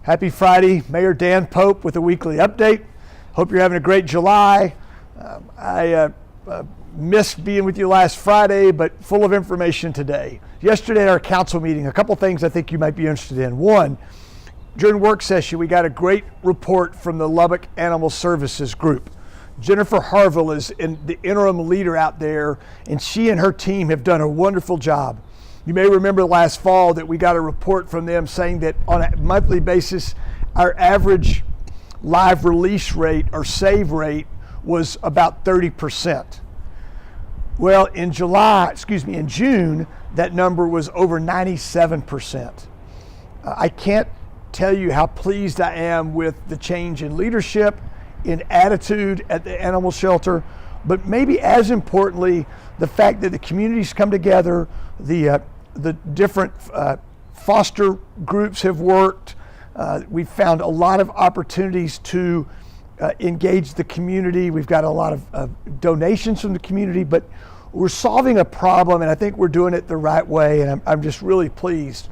Happy Friday. Mayor Dan Pope with a weekly update. Hope you're having a great July. I missed being with you last Friday, but full of information today. Yesterday at our council meeting, a couple things I think you might be interested in. One, during work session, we got a great report from the Lubbock Animal Services Group. Jennifer Harville is the interim leader out there, and she and her team have done a wonderful job. You may remember last fall that we got a report from them saying that on a monthly basis, our average live release rate or save rate was about 30%. Well, in June, that number was over 97%. I can't tell you how pleased I am with the change in leadership, in attitude at the animal shelter, but maybe as importantly, the fact that the communities come together, the different foster groups have worked. We've found a lot of opportunities to engage the community. We've got a lot of donations from the community, but we're solving a problem, and I think we're doing it the right way, and I'm just really pleased.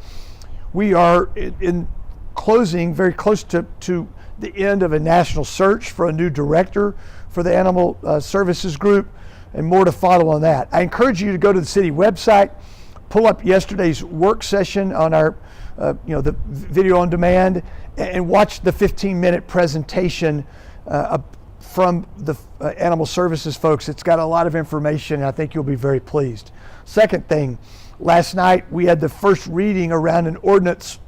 We are in closing, very close to the end of a national search for a new director for the Animal Services Group, and more to follow on that. I encourage you to go to the city website, pull up yesterday's work session on our, the video on demand, and watch the 15-minute presentation from the Animal Services folks. It's got a lot of information, and I think you'll be very pleased. Second thing, last night we had the first reading around an ordinance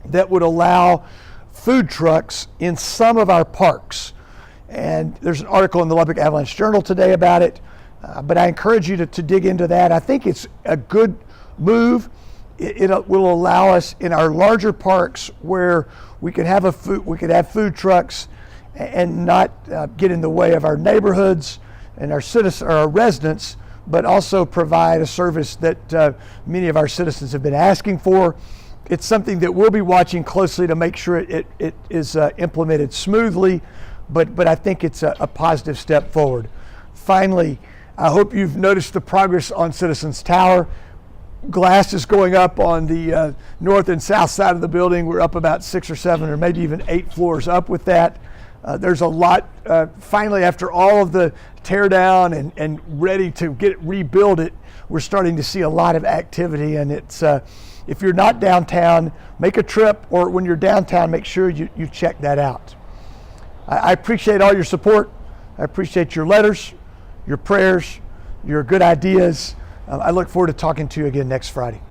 that would allow food trucks in some of our parks. And there's an article in the Lubbock Avalanche Journal today about it, but I encourage you to dig into that. I think it's a good move. It will allow us in our larger parks where we could have food trucks and not get in the way of our neighborhoods and our residents, but also provide a service that many of our citizens have been asking for. It's something that we'll be watching closely to make sure it is implemented smoothly, but I think it's a positive step forward. Finally, I hope you've noticed the progress on Citizens Tower. Glass is going up on the north and south side of the building. We're up about 6 or 7 or maybe even 8 floors up with that. There's a lot, finally, after all of the tear down and ready to rebuild it, we're starting to see a lot of activity, and it's if you're not downtown, make a trip, or when you're downtown, make sure you check that out. I appreciate all your support. I appreciate your letters, your prayers, your good ideas. I look forward to talking to you again next Friday.